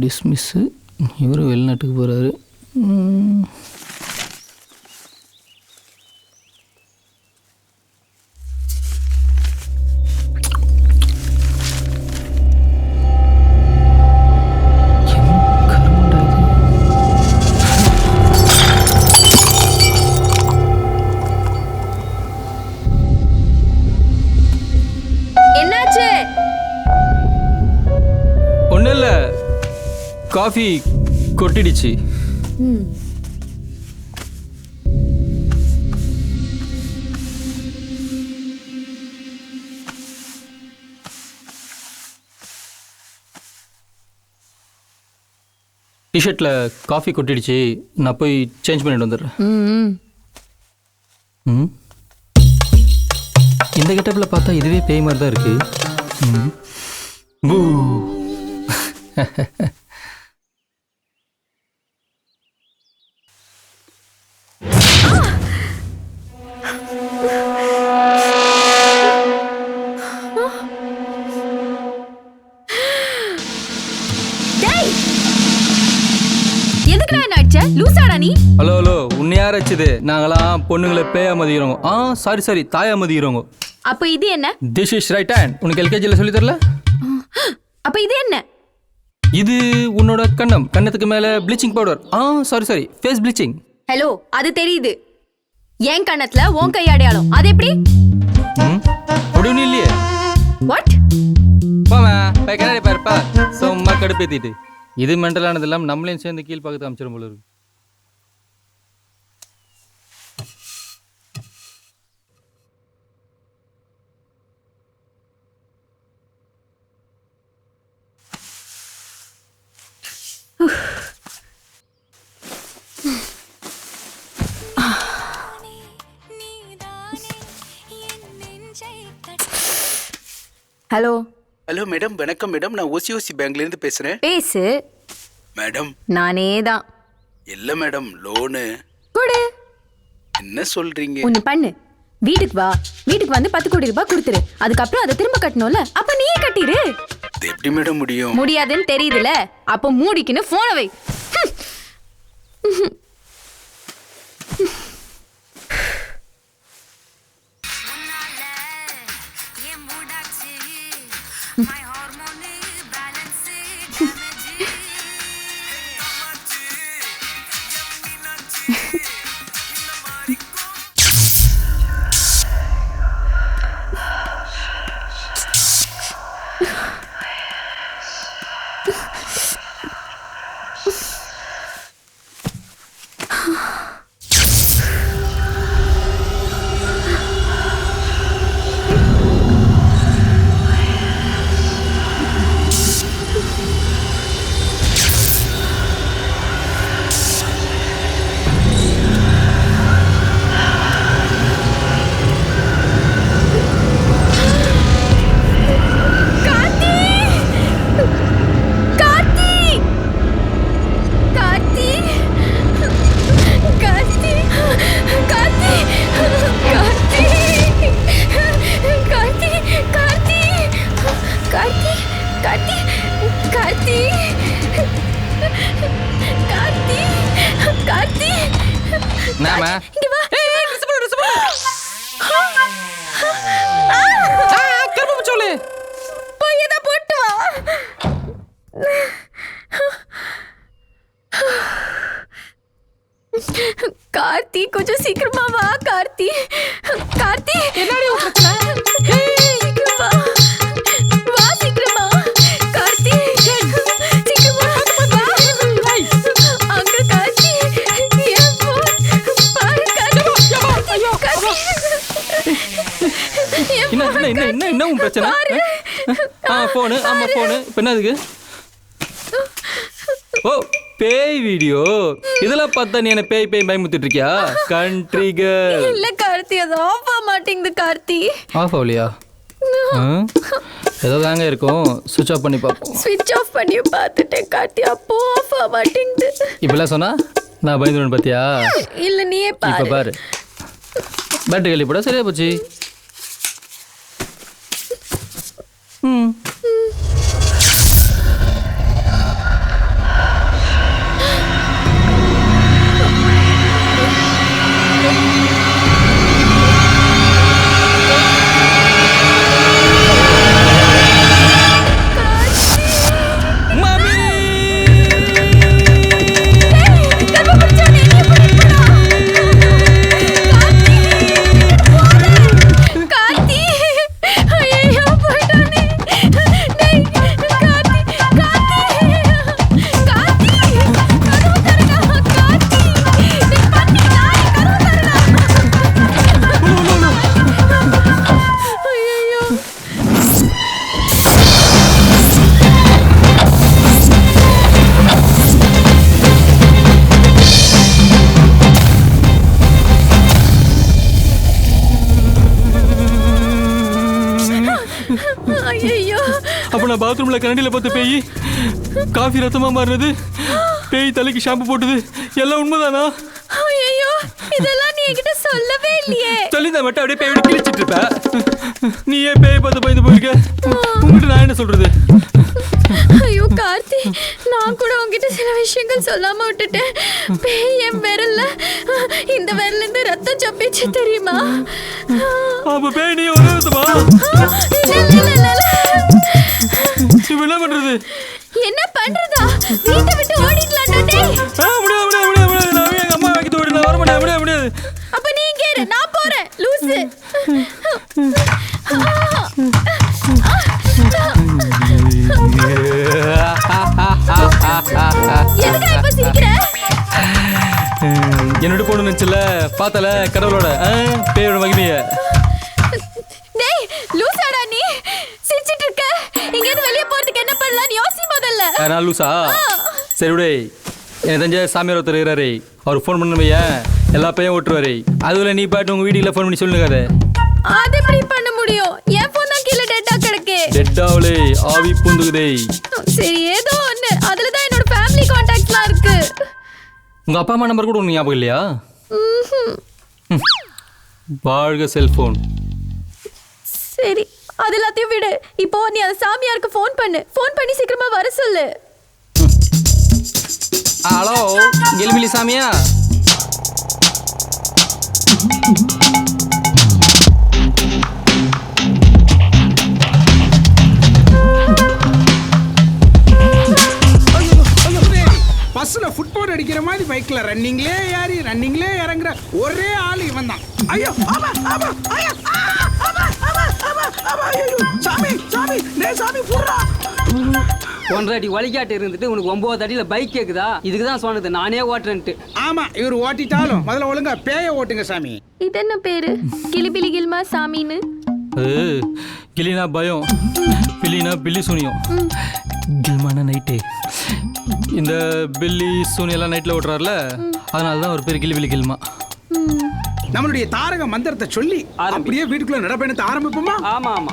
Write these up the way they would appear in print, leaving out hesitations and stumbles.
டிஸ்மிஸ்ஸு. இவரும் வெளிநாட்டுக்கு போகிறாரு. ஒன்றும் இல்லை, காஃபி கொட்டிடுச்சு. டிஷர்ட்டில் காஃபி கொட்டிடுச்சு, நான் போய் சேஞ்ச் பண்ணிட்டு வந்துடுறேன். இந்த கெட்டப்பில் பார்த்தா இதுவே பேய் மாதிரி தான் இருக்கு. பூ. ஹலோ ஹலோ, உன்னை யார் வச்சது? நாங்களாம் பொண்ணுங்களை பேயா மதிக்கிறோங்க. சாரி தாயா மதிக்கிறோங்க. அப்ப இது என்ன? This is right hand. உனக்கு எல்கேஜியில் சொல்லி தரல? அப்ப இது என்ன? இது உன்னோட கண்ணத்துக்கு மேல bleaching powder. Sorry face bleaching. Hello, அது தெரியுது. என் கண்ணத்துல உன் கை அடையாளம். அது எப்படி? ஒன்றும் இல்லையே. வாட்? போமா போய் கண்ணாடி பாருப்பா. சும்மா கடுப்பேத்திட்டு இது மென்டலானது எல்லாம் நம்மளையும் சேர்ந்து கீழ் பக்கத்து அமைச்சிடும் போல இருக்கு. ஹலோ ஹலோ மேடம், வணக்கம் மேடம். நான் ஓசி பேங்க்லேருந்து பேசுகிறேன். பேசு. மேடம் நானே தான். இல்லை மேடம், லோனு. கொடு. என்ன சொல்கிறீங்க? ஒன்று பண்ணு, வீட்டுக்கு வா. வீட்டுக்கு வந்து 10 கோடி ரூபாய் கொடுத்துரு. அதுக்கப்புறம் அதை திரும்ப கட்டணும்ல, அப்ப நீயே கட்டிடு. இது எப்படி மேடம் முடியும்? முடியாதுன்னு தெரியுதுல, அப்ப மூடிக்கின்னு போனை வை. கார்த்தி, கொஞ்சம் சீக்கிரமா வா. கார்த்தி, கார்த்தி, என்னடி பிரச்சனை? சீக்கிரமா வா, சீக்கிரமா. கார்த்தி, சீக்கிரமா வா. அங்க கார்த்தி, என் போன் பாரு. கார்த்தி, என்ன உன் பிரச்சனை? போனு. ஆமா போனு. இப்ப என்ன அதுக்கு? ஓ, பேய் வீடியோ. இதெல்லாம் பார்த்தா நீ என்ன பேய் பயமுத்திட்டு இருக்கியா? Country girl. இல்ல கார்த்தி, அது ஆஃப் ஆக மாட்டேங்குது. கார்த்தி, ஆஃப் ஆகலையா? ஏதோ தாங்க இருக்கும். சுவிட்ச் ஆஃப் பண்ணி பார்ப்போம். ஸ்விட்ச் ஆஃப் பண்ணி பார்த்துட்டேன் கார்த்தி, அப்போ ஆஃப் ஆக மாட்டேங்குது. இப்பெல்லாம் சொன்னா நான் பயந்துருவேன் பாத்தியா? இல்ல நீயே பாரு. இப்ப பாரு, பேட்டரி கழி போட சரியா போச்சு. ஐயோ, அப்போ நான் பாத்ரூம்ல கரண்டியில் பார்த்து பேய் காஃபி ரத்தமா மாறினது, பேய் தலைக்கு ஷாம்பு போட்டது எல்லாம் உண்மைதானா? ஐயோ, இதெல்லாம் நீ என்கிட்ட சொல்லவே இல்லையே. சொல்லிதான் மட்டும் அப்படியே பேயோட கிழிச்சிட்டு இருப்ப. நீ ஏன் பேய் பார்த்து பயந்து போயிருக்க? உங்ககிட்ட நான் என்ன சொல்றது? ஐயோ கார்த்தி, நான் கூட உன்கிட்ட சில விஷயங்கள் சொல்லாம விட்டுட்டேன். பேய் என் விரல்ல, இந்த விரல்ல இருந்து ரத்தம் சப்பிச்சு தெரியுமா? அப்ப பேய் நீ உதவுமா? இப்ப என்ன பண்றது? என்ன பண்றதா? வீட்டை விட்டு ஓடிடலாம்டா டேய். முடியாது முடியாது முடியாது முடியாது, நான் எங்க அம்மா வைக்க தோடி நான் வர முடியாது முடியாது முடியாது. அப்ப நீ இங்க இரு, நான் போறேன் லூசு. எதுக்கு இப்ப சிரிக்கிற? என்னோட பொண்ணு நினைச்சல பார்த்தல கடவுளோட பேயோட மகிமைய. டேய் லூசாடா நீ, சிரிச்சிட்டு இருக்க. இங்க இருந்து வெளிய போறதுக்கு என்ன பண்ணலாம் யோசி முதல்ல. நான் லூசா? சரி விடு, எனக்கு தெரிஞ்ச சாமியார் ஒருத்தர் இருக்கிறாரு, அவர் ஃபோன் பண்ணுவைய எல்லா பையன் ஓட்டுருவாரு. அதுல நீ பாட்டு உங்க வீட்டுல ஃபோன் பண்ணி சொல்லுங்க. அது எப்படி பண்ண முடியும்? என் போன் தான் கீழே டெட்டா கிடக்கு. டெட்டாவளே ஆவி பூந்துகுதே. சரி ஏதோ ஒண்ணு, அதுல தான் என்னோட ஃபேமிலி கான்டாக்ட்ஸ்லாம் இருக்கு. உங்க அப்பா அம்மா நம்பர் கூட உனக்கு ஞாபகம் இல்லையா? வாழ்க செல்போன். சரி அது எல்லாத்தையும் விடு. இப்போ நீ அந்த சாமியாருக்கு ஃபோன் பண்ணு. ஃபோன் பண்ணி சீக்கிரமா வர சொல்லு. ஹலோ கெலிமிலி சாமியா? பஸ்ல ஃபுட்பால் அடிக்கிற மாதிரி பைக்ல ரன்னிங்லே ஏறி ரன்னிங்லே இறங்குற ஒரே ஆள் இவன் தான். ஐயோ ஆமா ஆமா ஐயோ ஆமா ஆமா ஆமா ஆமா ஐயோ சாமி சாமி டே சாமி புறா. 1.5 அடி வலிக்காட்டு இருந்துட்டு உனக்கு 9 அடியில பைக் கேக்குதா? இதுக்கு தான் சொன்னது நானே ஓட்டுறேன்ட்டு. ஆமா இவர் ஓட்டிட்டாலும் முதல்ல ஒழுங்கா பேய ஓட்டுங்க சாமி. இது என்ன பேரு? கிளிபிலி கில்மா சாமின்னு. கிளினா பயம், பில்லினா பில்லி சூனியம், கில்மான நைட்டு. இந்த பில்லி சூனியெல்லாம் நைட்டில் ஓட்டுறாருல, அதனால தான் ஒரு பேர் கிளிபிலி கில்மா. நம்மளுடைய தாரக மந்திரத்தை சொல்லி அப்படியே வீட்டுக்குள்ள நடப்பயணத்தை ஆரம்பிப்போமா? ஆமா ஆமா.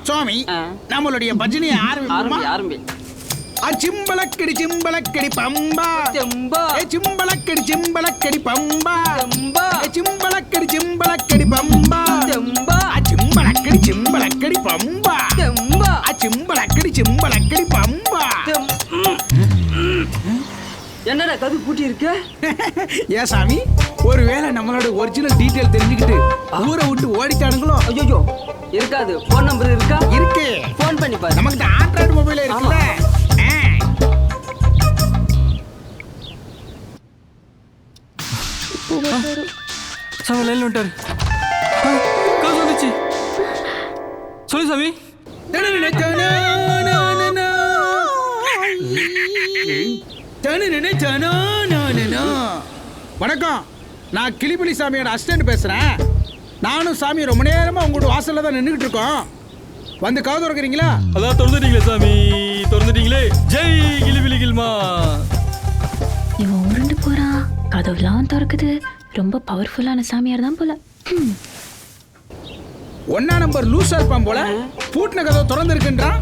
சுவாமி நம்மளுடைய பஜனையை ஆரம்பிப்போமா? ஆரம்பி. சிம்பளக்கடி சிம்பளக்கடி பம்பா செம்பா சிம்பளக்கடி சிம்பளக்கடி பம்பா செம்பா சிம்பளக்கடி சிம்பளக்கடி பம்பா செம்பா சிம்பளக்கடி சிம்பளக்கடி பம்பா செம்பா சிம்பளக்கடி சிம்பளக்கடி பம்பா. என்னடா கது பூட்டி இருக்கு? ஏன் சாமி, ஒருவேளை நம்மளோட ஒரிஜினல் டீடைல் தெரிஞ்சுக்கிட்டு ஊரை விட்டு ஓடிட்டானுங்களோ? ஐயோ இருக்காது. போன் நம்பர் இருக்கா? இருக்கு, போன் பண்ணி பாரு. நமக்கு ஆண்ட்ராய்டு மொபைல் இருக்குல்ல. சாமி லைன்ல வந்துட்டாரு. காசு வந்துச்சு. சொல்லு சாமி. வணக்கம், நான் கிளிபிலி சாமியோட அசிஸ்டன்ட் பேசுறேன். நானும் சாமி ரொம்ப நேரமா உங்களோட வாசல்ல தான் நின்றுட்டு இருக்கோம். வந்து கதவு திறக்கிறீங்களா? அதான் திறந்துட்டீங்களே சாமி, திறந்துட்டீங்களே. ஜெய் கிளிபிலி கில்மா. இவன் உருண்டு போறான், கதவுலாம் திறக்குது. ரொம்ப பவர்ஃபுல்லான சாமியார் தான் போல. 1 நம்பர் லூசா இருப்பான் போல. பூட்டின கதவு திறந்து இருக்குன்றான்.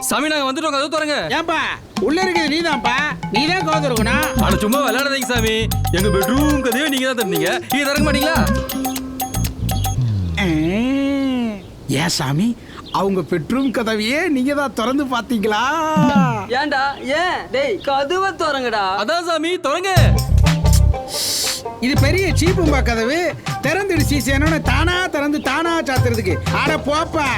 சாமி நாங்க வந்துட்டோம், கதவு திறங்க. ஏன்பா உள்ள இருக்குது நீதான்ப்பா, நீதான் கதவு திறக்கணும். ஆனா சும்மா விளையாடாதீங்க சாமி, எங்க பெட்ரூம் கதையை நீங்க தான் திறந்தீங்க, நீங்க திறக்க மாட்டீங்களா? ஏன் சாமி, அவங்க பெட்ரூம் கதவையே நீங்க தான் திறந்து பாத்தீங்களா? ஏன்டா ஏன்? டேய் கதவை திறங்கடா. அதான் சாமி திறங்க. இது பெரிய சீப்பும்பா கதவு, திறந்துடு சீசேனோன்னு தானா திறந்து தானா சாத்துறதுக்கு. அட போப்பா.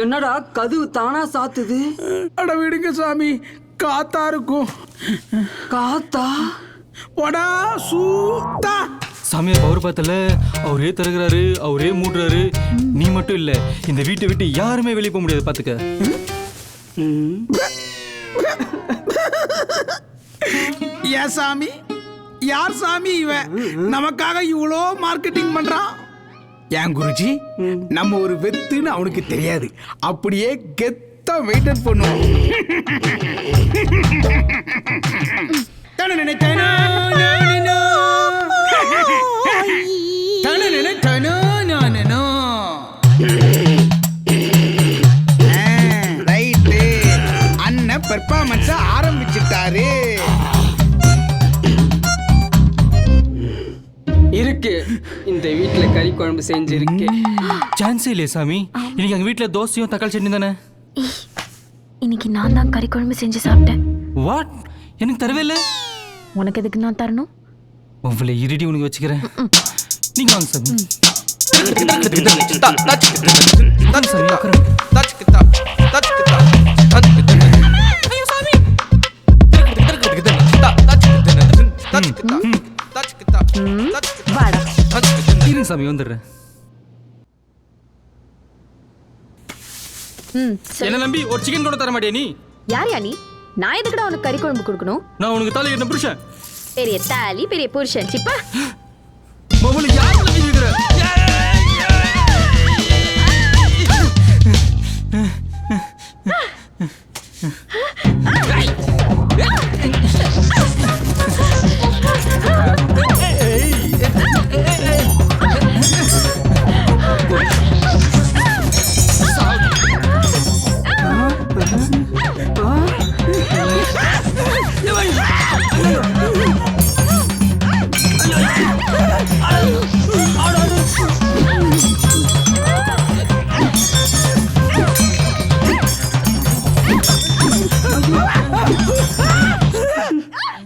என்னடா கதவு தானா சாத்துது? அட விடுங்க சாமி, காத்தா இருக்கும். காத்தா? போடா சூத்தா. சாமியார் பவர் பார்த்தல, அவரே திறக்கிறாரு, அவரே மூடுறாரு. நீ மட்டும் இல்ல, இந்த வீட்டை விட்டு யாருமே வெளியே போக முடியாது பாத்துக்க. ஏன் சாமி, யார் சாமி இவன் நமக்காக இவ்வளோ மார்க்கெட்டிங் பண்றான்? ஏன் குருஜி நம்ம ஒரு வெத்துன்னு அவனுக்கு தெரியாது, அப்படியே கெத்தா வெயிட்டட் பண்ணுவோம். ரைட்டு, அண்ணன் பெர்ஃபார்மன்ஸ் ஆரம்பிச்சிட்டாரு. இருக்கு, இந்த வீட்டுல கறி குழம்பு செஞ்சிருக்கு. சான்ஸே இல்லையே சாமி. இன்னைக்கு எங்கள் வீட்டில் தோசையும் தக்காளி சட்னி தானே. இன்னைக்கு நான் தான் கறி குழம்பு செஞ்சு சாப்பிட்டேன். வாட்? எனக்கு தரவே இல்லை. உனக்கு எதுக்கு நான் தரணும்? உங்களை இருடி உனக்கு வச்சுக்கிறேன். நீங்க வாங்க சாமி. வாங்க சாமி, உட்காருங்க. இருங்க சாமி, வந்துடுறேன். என்ன நம்பி ஒரு சிக்கன் கூட தர மாட்டியா நீ? யார் யா நீ? நான் எதுக்குடா உனக்கு கறி குழம்பு கொடுக்கணும்? நான் உனக்கு தாலி கட்டின புருஷன். பெரிய தாலி பெரிய புருஷன் சிப்பா. உங்களுக்கு யார் நம்பி இருக்கிற?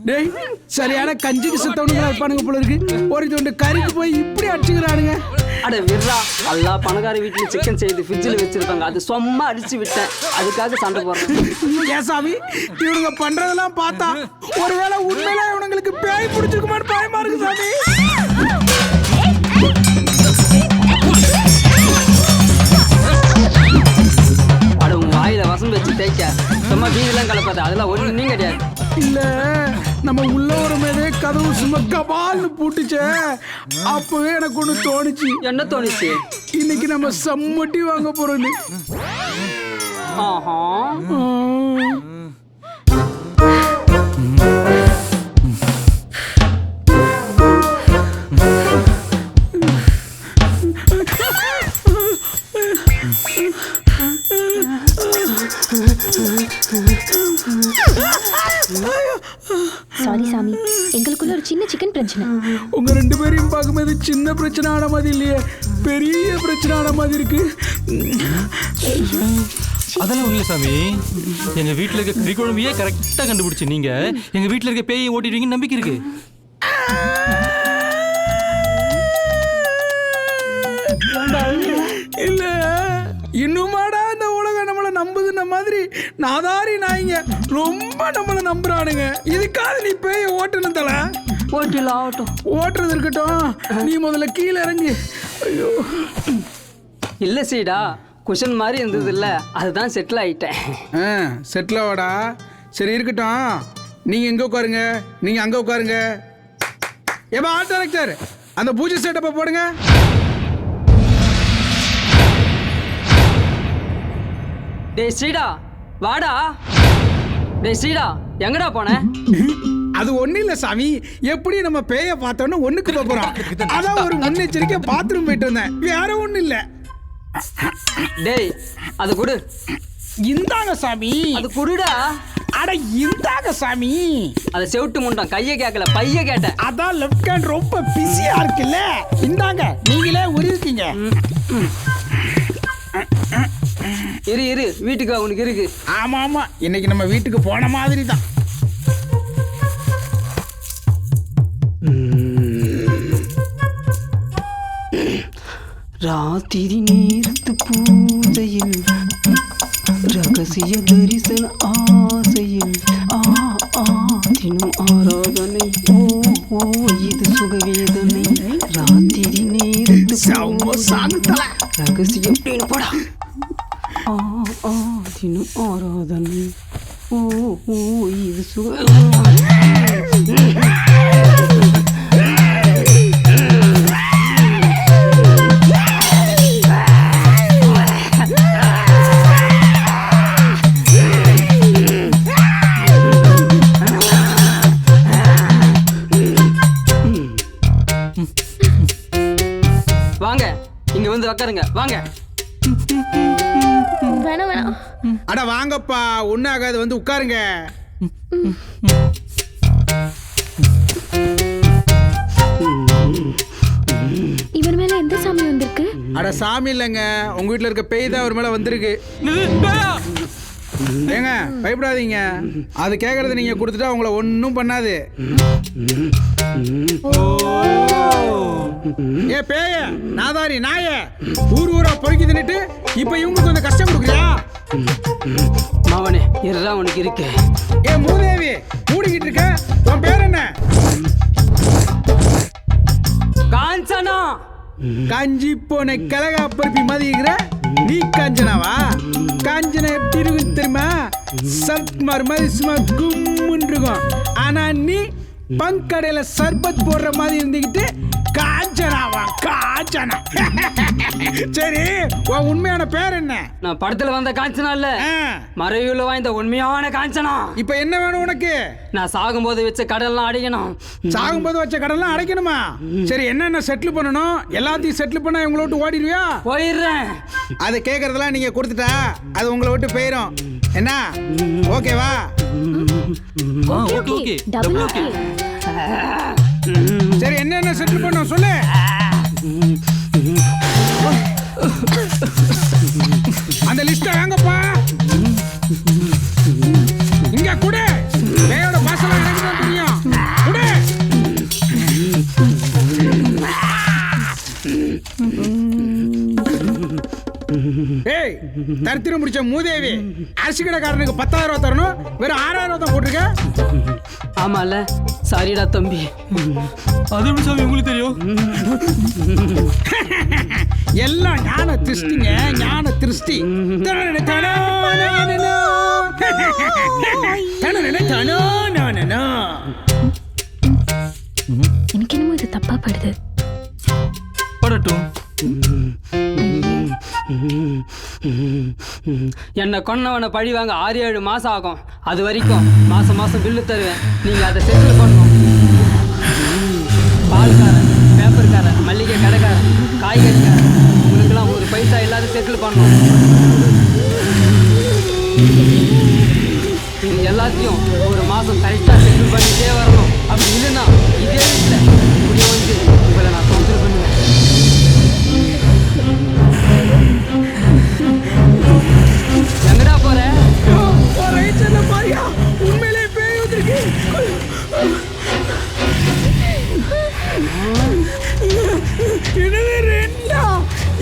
டேய், சரியான கஞ்சிக்கு சுத்தவனுங்களா இருப்பானுங்க போல இருக்கு. ஒரு துண்டு கறிக்கு போய் இப்படி அடிச்சுக்கிறானுங்க. அட விர்ரா, எல்லா பணக்கார வீட்டுல சிக்கன் செய்து ஃப்ரிட்ஜில் வச்சிருப்பாங்க, அது சும்மா அடிச்சு விட்டேன், அதுக்காக சண்டை போடுறேன். ஏன் சாமி, இவனுங்க பண்றதெல்லாம் பார்த்தா ஒருவேளை உண்மையில இவனுங்களுக்கு பேய் பிடிச்சிருக்குமான்னு பயமா இருக்கு சாமி. அட உன் வாயில வசம் வச்சு தேய்க்க, சும்மா வீடெல்லாம் கலப்பாது, அதெல்லாம் ஒன்றும் கிடையாது. இல்ல, நம்ம உள்ள ஒரு மேலே கதவு சும்மா கபால்னு பூட்டுச்சே, அப்பவே எனக்கு ஒண்ணு தோணுச்சு. என்ன தோணுச்சு? இன்னைக்கு நம்ம சம்மட்டி வாங்க போறோம். ஆஹா, சாரி சாமி, எங்களுக்குள்ள ஒரு சின்ன சிக்கன் பிரச்சனை. உங்க ரெண்டு பேரையும் பார்க்கும்போது சின்ன பிரச்சனை ஆன மாதிரி இல்லையே, பெரிய பிரச்சனை ஆன மாதிரி இருக்கு. அதெல்லாம் ஒண்ணு சாமி. எங்க வீட்டுல இருக்க கறி குழம்பையே கரெக்டா கண்டுபிடிச்சு நீங்க எங்க வீட்டுல இருக்க பேயை ஓட்டிடுவீங்கன்னு நம்பிக்கை இருக்கு. இல்ல, இன்னுமாடா இந்த உலகம் நம்மளை நம்புதுன்ன மாதிரி நாதாரி நாய்ங்க ரொம்ப நம்மளை நம்புறானுங்க. இதுக்காக நீ பேய ஓட்டணும் தல. ஓட்டல ஆகட்டும். ஓட்டுறது இருக்கட்டும், நீ முதல்ல கீழே இறங்கு. ஐயோ, இல்ல சீடா, குஷன் மாதிரி இருந்தது இல்ல, அதுதான் செட்டில் ஆயிட்டேன். செட்டில் ஆவாடா. சரி இருக்கட்டும், நீங்க எங்க உட்காருங்க, நீங்க அங்க உட்காருங்க. ஏப்பா ஆர்ட் டைரக்டர், அந்த பூஜை செட்டப்பை போடுங்க. டேய் சீடா, வாடா. டேய் சீடா, எங்கடா போன? அது ஒண்ணு இல்ல சாமி, எப்படி நம்ம பேய பார்த்தோன்னு ஒண்ணுக்கு போறோம், அதான் ஒரு முன்னெச்சரிக்கை பாத்ரூம் போயிட்டு வந்தேன், வேற ஒண்ணு இல்ல. டேய் அது குடு. இந்தாங்க சாமி. அது குடுடா. அட இந்தாங்க சாமி. அதை செவிட்டு முண்டான், கையை கேட்கல பைய கேட்டேன். அதான் லெஃப்ட் ஹேண்ட் ரொம்ப பிஸியா இருக்குல்ல, இந்தாங்க நீங்களே உருவிக்கீங்க. இரு இரு, வீட்டுக்கு உனக்கு இருக்கு. ஆமா ஆமா, இன்னைக்கு நம்ம வீட்டுக்கு போன மாதிரி தான். ராத்திரி நேரத்து பூஜையில் ரகசிய தரிசன ஆசையில் தினம் ஆராதனை, ஓ இது சுகவேதனை. ராத்திரி நேரத்து ரகசியம் போடா. தினம் ஆராதனை, ஓ இது சுகவேதனை. வாங்க. வேணாம் வேணாம். அட வாங்கப்பா, ஒன்றும் ஆகாது, வந்து உட்காருங்க. இவர் மேல எந்த சாமி வந்திருக்கு? அட சாமி இல்லைங்க, உங்க வீட்டில் இருக்க பேய் தான் அவர் மேலே வந்திருக்கு. ஏங்க பயப்படாதீங்க, அது கேட்கறது நீங்க கொடுத்துட்டா உங்களை ஒன்றும் பண்ணாது. ஏ பேய நாதாரி நாய, ஊரா பொறுக்கி தின்னுட்டு இப்ப இவங்களுக்கு கொஞ்சம் கஷ்டம் கொடுக்குறியா? மாவனே இருடா, உனக்கு இருக்கு. ஏ மூதேவி, மூடிக்கிட்டு இருக்க, உன் பேர் என்ன? காஞ்சனா. காஞ்சி போன கலகா பருப்பி மதிக்கிற நீ காஞ்சனாவா? காஞ்சனா எப்படி இருக்கு தெரியுமா? சத்மார் மாதிரி சும்மா கும்முன்னு இருக்கும். ஆனா நீ பங்கடையில சர்பத் போடுற மாதிரி இருந்துக்கிட்டு காஞ்சனாவா? காஞ்சனா. சரி, உன் உண்மையான பேர் என்ன? நான் படத்துல வந்த காஞ்சனா இல்ல, ஆ, மறைவுல வாய்ந்த உண்மையான காஞ்சனா. இப்ப என்ன வேணும் உனக்கு? நான் சாகும்போது வச்ச கடல்லாம் அடைக்கணும். சாகும்போது வச்ச கடன்லாம் அடைக்கணுமா? சரி, என்னென்ன செட்டில் பண்ணணும்? எல்லாத்தையும் செட்டில் பண்ணா உங்களை விட்டு ஓடிடுவியா? போயிடுறேன். அதை கேட்கறதெல்லாம் நீங்க கொடுத்துட்டா அது உங்களை விட்டு போயிடும். என்ன ஓகேவா? Okay double okay. சரி, என்னென்ன செட்டில் பண்ணோம் சொல்லு. அந்த லிஸ்ட்டை வாங்கப்பா. இங்க குடு. பேயோட பாசலாம் எனக்கு தான் தெரியும். குடு. ஏய், தரித்திரம் முடிச்ச மூதேவி, அரிசி கடைக்காரனுக்கு 10,000 ரூபா தரணும், வெறும் 6,000 ரூபா தான் போட்டிருக்க. ஆமால, சாரிடா தம்பி. அது எப்படி சாமி உங்களுக்கு தெரியும்? எல்லாம் ஞான திருஷ்டிங்க, ஞான திருஷ்டி. எனக்கு என்னமோ இது தப்பா படுது. படட்டும். என்னை கொன்னவனை பழி வாங்க 6-7 மாசம் ஆகும். அது வரைக்கும் மாசம் மாசம் பில்லு தருவேன். நீங்க அதை செட்டில் பண்ணணும். பால்காரன், பேப்பர்காரன், மல்லிகை கடைக்காரன், காய்கறிக்காரன், உங்களுக்கெல்லாம் ஒரு பைசா இல்லாத செட்டில் பண்ணணும். இது எல்லாத்தையும் ஒரு மாசம் கரெக்டா செட்டில் பண்ணிட்டே வரணும். அப்படி இல்லைன்னா இதே வீட்டில் இப்படி வந்து உங்களை நான் தொந்தரவு பண்ணுவேன். எங்கடா போற? உண்மையிலே பேய் வந்திருக்கு.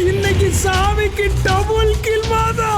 இன்னைக்கு சாமிக்கு டபுள் கில் மாதா.